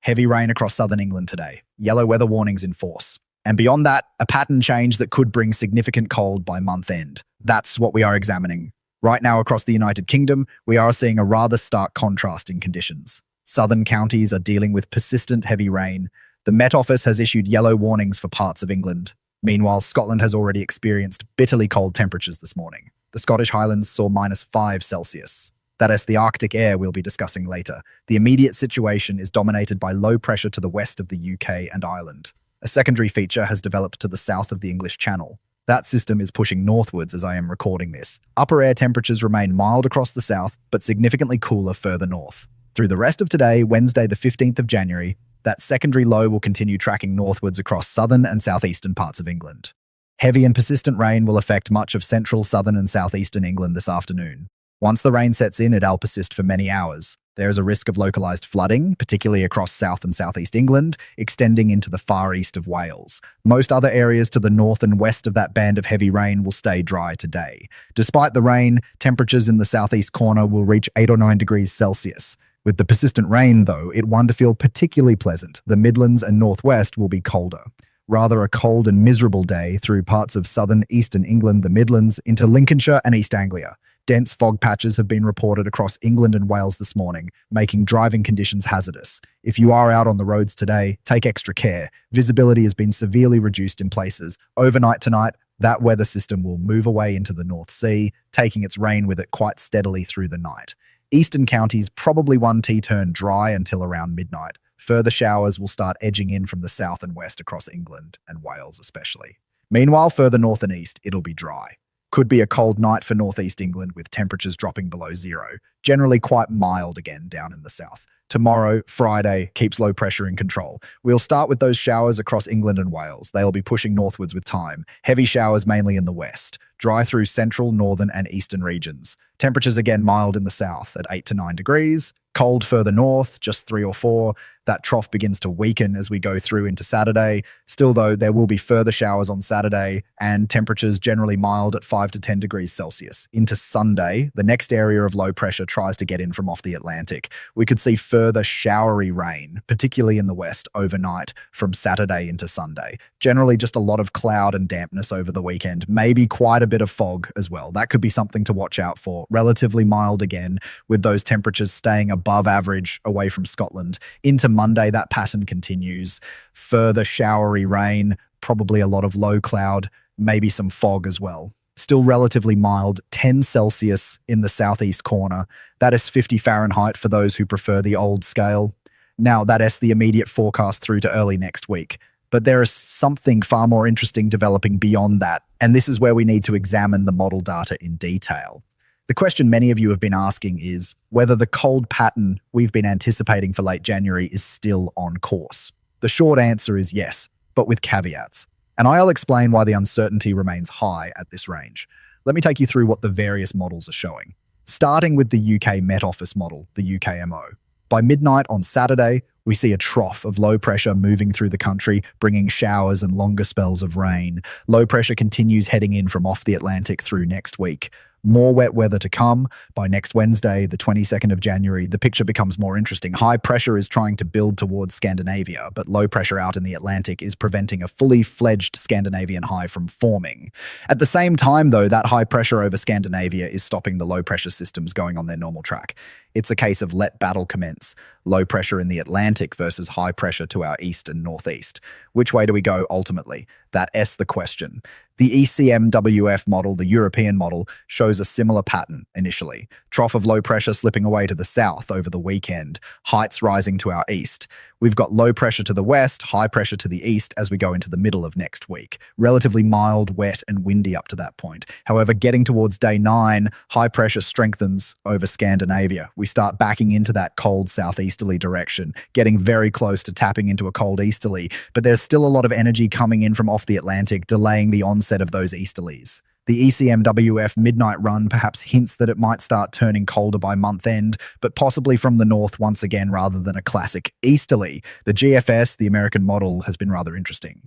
Heavy rain across southern England today. Yellow weather warnings in force. And beyond that, a pattern change that could bring significant cold by month end. That's what we are examining. Right now across the United Kingdom, we are seeing a rather stark contrast in conditions. Southern counties are dealing with persistent heavy rain. The Met Office has issued yellow warnings for parts of England. Meanwhile, Scotland has already experienced bitterly cold temperatures this morning. The Scottish Highlands saw -5 Celsius. That is the Arctic air we'll be discussing later. The immediate situation is dominated by low pressure to the west of the UK and Ireland. A secondary feature has developed to the south of the English Channel. That system is pushing northwards as I am recording this. Upper air temperatures remain mild across the south, but significantly cooler further north. Through the rest of today, Wednesday the 15th of January, that secondary low will continue tracking northwards across southern and southeastern parts of England. Heavy and persistent rain will affect much of central, southern and southeastern England this afternoon. Once the rain sets in, it'll persist for many hours. There is a risk of localised flooding, particularly across south and southeast England, extending into the far east of Wales. Most other areas to the north and west of that band of heavy rain will stay dry today. Despite the rain, temperatures in the southeast corner will reach 8 or 9 degrees Celsius. With the persistent rain, though, it won't feel particularly pleasant. The Midlands and northwest will be colder. Rather a cold and miserable day through parts of southern eastern England, the Midlands, into Lincolnshire and East Anglia. Dense fog patches have been reported across England and Wales this morning, making driving conditions hazardous. If you are out on the roads today, take extra care. Visibility has been severely reduced in places. Overnight tonight, that weather system will move away into the North Sea, taking its rain with it quite steadily through the night. Eastern counties probably one T-turn dry until around midnight. Further showers will start edging in from the south and west across England and Wales especially. Meanwhile, further north and east, it'll be dry. Could be a cold night for northeast England with temperatures dropping below zero. Generally quite mild again down in the south. Tomorrow, Friday, keeps low pressure in control. We'll start with those showers across England and Wales. They'll be pushing northwards with time. Heavy showers mainly in the west. Dry through central, northern and eastern regions. Temperatures again mild in the south at 8 to 9 degrees. Cold further north, just 3 or 4. That trough begins to weaken as we go through into Saturday. Still though, there will be further showers on Saturday and temperatures generally mild at 5 to 10 degrees Celsius. Into Sunday, the next area of low pressure tries to get in from off the Atlantic. We could see further showery rain, particularly in the west overnight from Saturday into Sunday. Generally just a lot of cloud and dampness over the weekend, maybe quite a bit of fog as well. That could be something to watch out for. Relatively mild again, with those temperatures staying above average away from Scotland. Into Monday, that pattern continues. Further showery rain, probably a lot of low cloud, maybe some fog as well. Still relatively mild, 10 Celsius in the southeast corner. That is 50 Fahrenheit for those who prefer the old scale. Now, that is the immediate forecast through to early next week. But there is something far more interesting developing beyond that, and this is where we need to examine the model data in detail. The question many of you have been asking is whether the cold pattern we've been anticipating for late January is still on course. The short answer is yes, but with caveats. And I'll explain why the uncertainty remains high at this range. Let me take you through what the various models are showing. Starting with the UK Met Office model, the UKMO. By midnight on Saturday, we see a trough of low pressure moving through the country, bringing showers and longer spells of rain. Low pressure continues heading in from off the Atlantic through next week. More wet weather to come. By next Wednesday, the 22nd of January, the picture becomes more interesting. High pressure is trying to build towards Scandinavia, but low pressure out in the Atlantic is preventing a fully fledged Scandinavian high from forming. At the same time, though, that high pressure over Scandinavia is stopping the low pressure systems going on their normal track. It's a case of let battle commence. Low pressure in the Atlantic versus high pressure to our east and northeast. Which way do we go ultimately? That's the question. The ECMWF model, the European model, shows a similar pattern initially. Trough of low pressure slipping away to the south over the weekend, heights rising to our east. We've got low pressure to the west, high pressure to the east as we go into the middle of next week. Relatively mild, wet and windy up to that point. However, getting towards day 9, high pressure strengthens over Scandinavia. We start backing into that cold southeasterly direction, getting very close to tapping into a cold easterly, but there's still a lot of energy coming in from off the Atlantic, delaying the onset of those easterlies. The ECMWF midnight run perhaps hints that it might start turning colder by month end, but possibly from the north once again rather than a classic easterly. The GFS, the American model, has been rather interesting.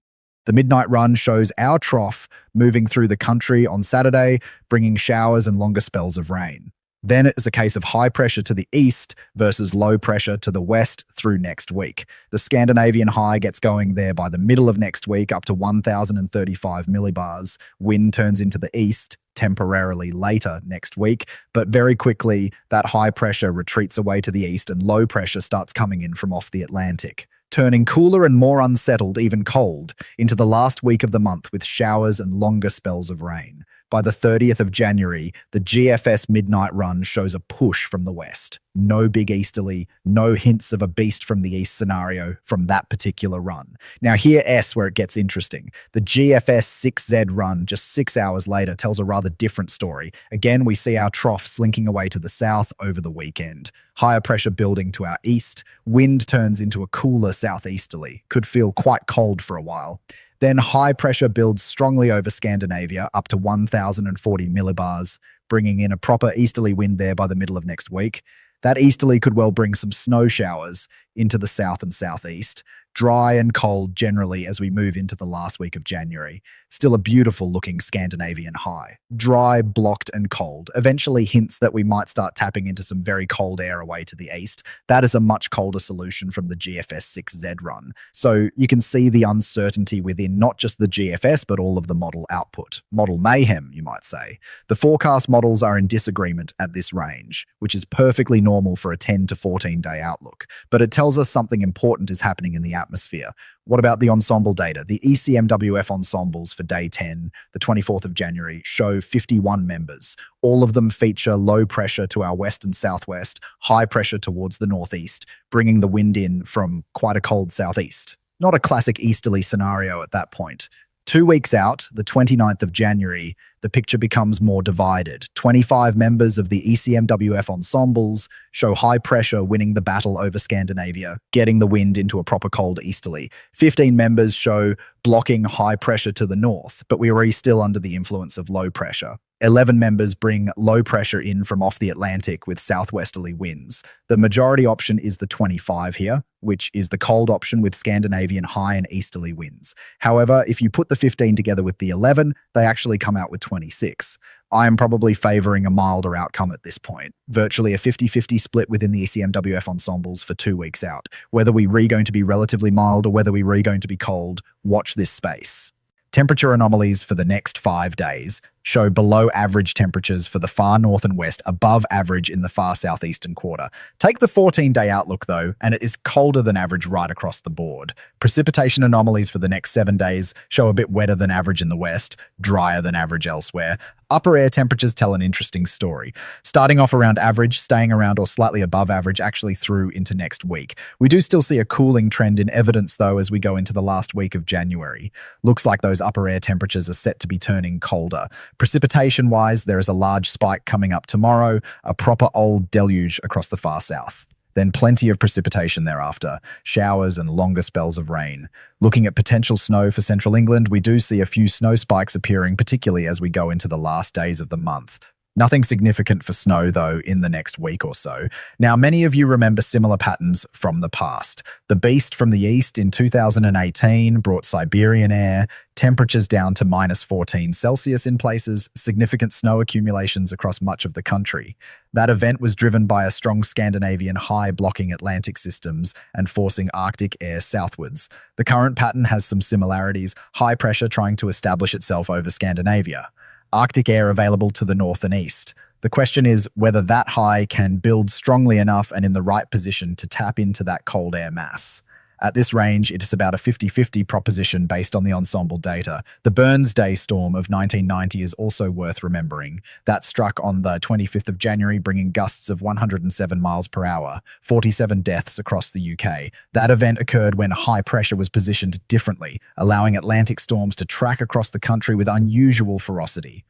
The midnight run shows our trough moving through the country on Saturday, bringing showers and longer spells of rain. Then it is a case of high pressure to the east versus low pressure to the west through next week. The Scandinavian high gets going there by the middle of next week, up to 1,035 millibars. Wind turns into the east temporarily later next week, but very quickly that high pressure retreats away to the east and low pressure starts coming in from off the Atlantic, turning cooler and more unsettled, even cold, into the last week of the month with showers and longer spells of rain. By the 30th of January, the GFS midnight run shows a push from the west. No big easterly, no hints of a beast from the east scenario from that particular run. Now here S where it gets interesting. The GFS 6Z run just 6 hours later tells a rather different story. Again, we see our trough slinking away to the south over the weekend. Higher pressure building to our east. Wind turns into a cooler southeasterly. Could feel quite cold for a while. Then high pressure builds strongly over Scandinavia up to 1,040 millibars, bringing in a proper easterly wind there by the middle of next week. That easterly could well bring some snow showers into the south and southeast. Dry and cold generally as we move into the last week of January. Still a beautiful looking Scandinavian high. Dry, blocked and cold. Eventually hints that we might start tapping into some very cold air away to the east. That is a much colder solution from the GFS 6Z run. So you can see the uncertainty within not just the GFS but all of the model output. Model mayhem, you might say. The forecast models are in disagreement at this range, which is perfectly normal for a 10 to 14 day outlook. But it tells us something important is happening in the atmosphere. What about the ensemble data? The ECMWF ensembles for day 10, the 24th of January, show 51 members. All of them feature low pressure to our west and southwest, high pressure towards the northeast, bringing the wind in from quite a cold southeast. Not a classic easterly scenario at that point. 2 weeks out, the 29th of January, the picture becomes more divided. 25 members of the ECMWF ensembles show high pressure winning the battle over Scandinavia, getting the wind into a proper cold easterly. 15 members show blocking high pressure to the north, but we are still under the influence of low pressure. 11 members bring low pressure in from off the Atlantic with southwesterly winds. The majority option is the 25 here, which is the cold option with Scandinavian high and easterly winds. However, if you put the 15 together with the 11, they actually come out with 26. I am probably favoring a milder outcome at this point. Virtually a 50-50 split within the ECMWF ensembles for 2 weeks out. Whether we re going to be relatively mild or whether we re going to be cold, watch this space. Temperature anomalies for the next 5 days show below average temperatures for the far north and west, above average in the far southeastern quarter. Take the 14-day outlook though, and it is colder than average right across the board. Precipitation anomalies for the next 7 days show a bit wetter than average in the west, drier than average elsewhere. Upper air temperatures tell an interesting story, starting off around average, staying around or slightly above average actually through into next week. We do still see a cooling trend in evidence though as we go into the last week of January. Looks like those upper air temperatures are set to be turning colder. Precipitation-wise, there is a large spike coming up tomorrow, a proper old deluge across the far south. Then plenty of precipitation thereafter, showers and longer spells of rain. Looking at potential snow for central England, we do see a few snow spikes appearing, particularly as we go into the last days of the month. Nothing significant for snow, though, in the next week or so. Now, many of you remember similar patterns from the past. The beast from the east in 2018 brought Siberian air, temperatures down to -14 Celsius in places, significant snow accumulations across much of the country. That event was driven by a strong Scandinavian high blocking Atlantic systems and forcing Arctic air southwards. The current pattern has some similarities, high pressure trying to establish itself over Scandinavia. Arctic air available to the north and east. The question is whether that high can build strongly enough and in the right position to tap into that cold air mass. At this range, it is about a 50-50 proposition based on the ensemble data. The Burns Day storm of 1990 is also worth remembering. That struck on the 25th of January, bringing gusts of 107 miles per hour, 47 deaths across the UK. That event occurred when high pressure was positioned differently, allowing Atlantic storms to track across the country with unusual ferocity.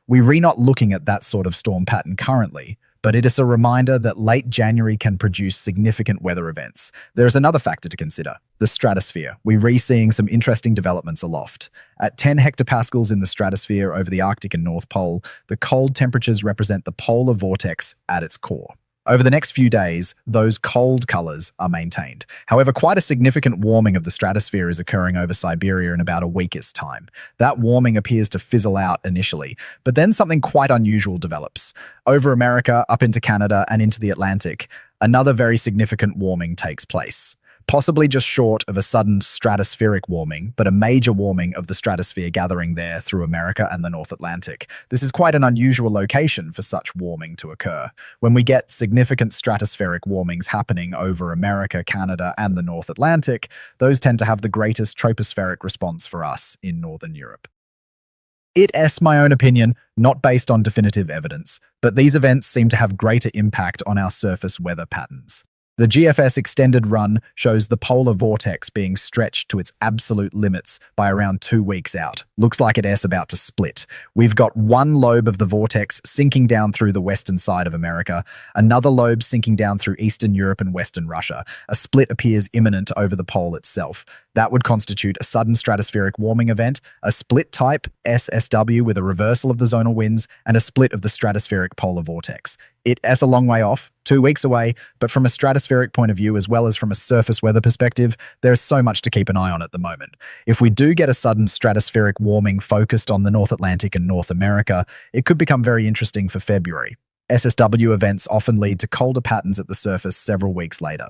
We're not looking at that sort of storm pattern currently, but it is a reminder that late January can produce significant weather events. There is another factor to consider, the stratosphere. We're seeing some interesting developments aloft. At 10 hectopascals in the stratosphere over the Arctic and North Pole, the cold temperatures represent the polar vortex at its core. Over the next few days, those cold colors are maintained. However, quite a significant warming of the stratosphere is occurring over Siberia in about a week's time. That warming appears to fizzle out initially, but then something quite unusual develops. Over America, up into Canada, and into the Atlantic, another very significant warming takes place. Possibly just short of a sudden stratospheric warming, but a major warming of the stratosphere gathering there through America and the North Atlantic. This is quite an unusual location for such warming to occur. When we get significant stratospheric warmings happening over America, Canada, and the North Atlantic, those tend to have the greatest tropospheric response for us in Northern Europe. It's my own opinion, not based on definitive evidence, but these events seem to have greater impact on our surface weather patterns. The GFS extended run shows the polar vortex being stretched to its absolute limits by around 2 weeks out. Looks like it's about to split. We've got one lobe of the vortex sinking down through the western side of America, another lobe sinking down through Eastern Europe and Western Russia. A split appears imminent over the pole itself. That would constitute a sudden stratospheric warming event, a split type SSW with a reversal of the zonal winds, and a split of the stratospheric polar vortex. It's a long way off, 2 weeks away, but from a stratospheric point of view as well as from a surface weather perspective, there's so much to keep an eye on at the moment. If we do get a sudden stratospheric warming focused on the North Atlantic and North America, it could become very interesting for February. SSW events often lead to colder patterns at the surface several weeks later.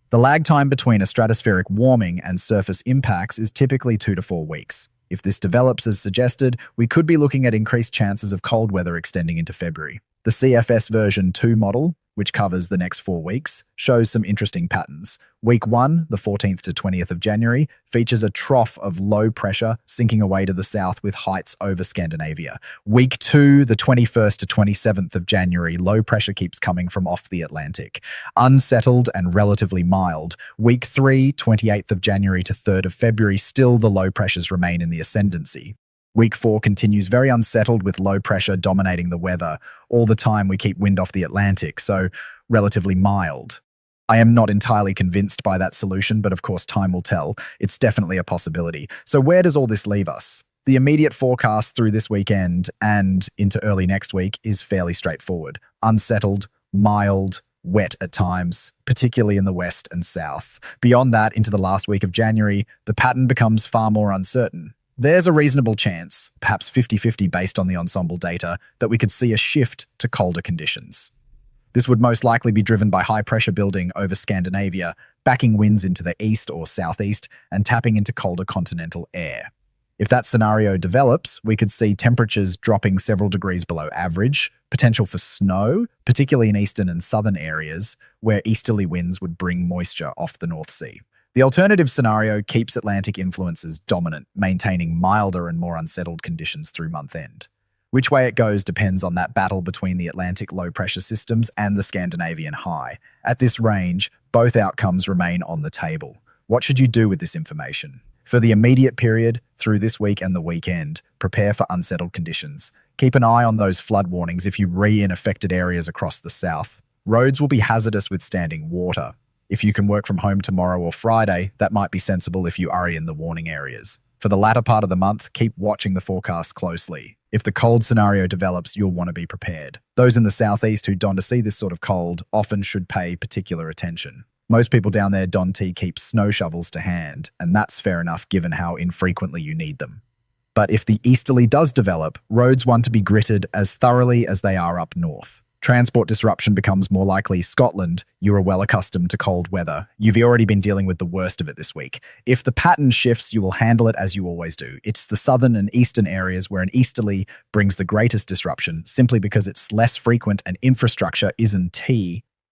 The lag time between a stratospheric warming and surface impacts is typically 2 to 4 weeks. If this develops as suggested, we could be looking at increased chances of cold weather extending into February. The CFS version 2 model, which covers the next 4 weeks, shows some interesting patterns. Week 1, the 14th to 20th of January, features a trough of low pressure sinking away to the south with heights over Scandinavia. Week 2, the 21st to 27th of January, low pressure keeps coming from off the Atlantic. Unsettled and relatively mild. Week 3, 28th of January to 3rd of February, still the low pressures remain in the ascendancy. Week 4 continues very unsettled with low pressure dominating the weather. All the time we keep wind off the Atlantic, so relatively mild. I am not entirely convinced by that solution, but of course time will tell. It's definitely a possibility. So where does all this leave us? The immediate forecast through this weekend and into early next week is fairly straightforward. Unsettled, mild, wet at times, particularly in the west and south. Beyond that, into the last week of January, the pattern becomes far more uncertain. There's a reasonable chance, perhaps 50-50 based on the ensemble data, that we could see a shift to colder conditions. This would most likely be driven by high pressure building over Scandinavia, backing winds into the east or southeast, and tapping into colder continental air. If that scenario develops, we could see temperatures dropping several degrees below average, potential for snow, particularly in eastern and southern areas, where easterly winds would bring moisture off the North Sea. The alternative scenario keeps Atlantic influences dominant, maintaining milder and more unsettled conditions through month end. Which way it goes depends on that battle between the Atlantic low-pressure systems and the Scandinavian high. At this range, both outcomes remain on the table. What should you do with this information? For the immediate period, through this week and the weekend, prepare for unsettled conditions. Keep an eye on those flood warnings if you in affected areas across the south. Roads will be hazardous with standing water. If you can work from home tomorrow or Friday, that might be sensible if you are in the warning areas. For the latter part of the month, keep watching the forecast closely. If the cold scenario develops, you'll want to be prepared. Those in the southeast who don't see this sort of cold often should pay particular attention. Most people down there don't keep snow shovels to hand, and that's fair enough given how infrequently you need them. But if the easterly does develop, roads want to be gritted as thoroughly as they are up north. Transport disruption becomes more likely. Scotland, you are well accustomed to cold weather. You've already been dealing with the worst of it this week. If the pattern shifts, you will handle it as you always do. It's the southern and eastern areas where an easterly brings the greatest disruption, simply because it's less frequent and infrastructure isn't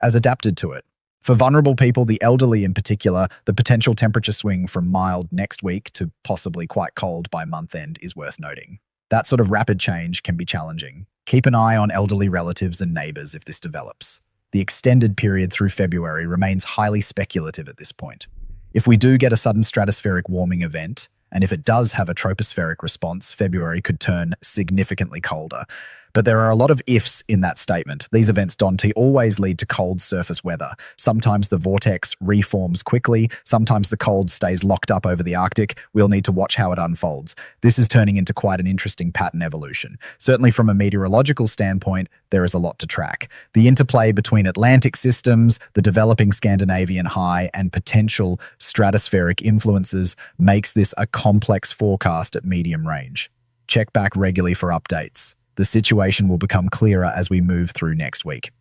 as adapted to it. For vulnerable people, the elderly in particular, the potential temperature swing from mild next week to possibly quite cold by month end is worth noting. That sort of rapid change can be challenging. Keep an eye on elderly relatives and neighbours if this develops. The extended period through February remains highly speculative at this point. If we do get a sudden stratospheric warming event, and if it does have a tropospheric response, February could turn significantly colder. But there are a lot of ifs in that statement. These events, Dante, always lead to cold surface weather. Sometimes the vortex reforms quickly. Sometimes the cold stays locked up over the Arctic. We'll need to watch how it unfolds. This is turning into quite an interesting pattern evolution. Certainly from a meteorological standpoint, there is a lot to track. The interplay between Atlantic systems, the developing Scandinavian high, and potential stratospheric influences makes this a complex forecast at medium range. Check back regularly for updates. The situation will become clearer as we move through next week.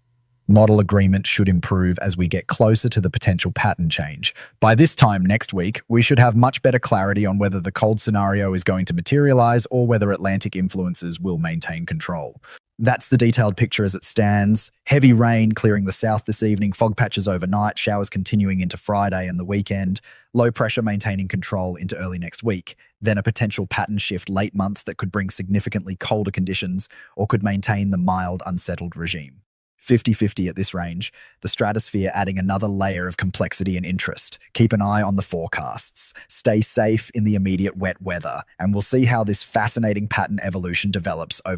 Model agreement should improve as we get closer to the potential pattern change. By this time next week, we should have much better clarity on whether the cold scenario is going to materialize or whether Atlantic influences will maintain control. That's the detailed picture as it stands. Heavy rain clearing the south this evening, fog patches overnight, showers continuing into Friday and the weekend, low pressure maintaining control into early next week, then a potential pattern shift late month that could bring significantly colder conditions or could maintain the mild, unsettled regime. 50-50 at this range, the stratosphere adding another layer of complexity and interest. Keep an eye on the forecasts. Stay safe in the immediate wet weather, and we'll see how this fascinating pattern evolution develops over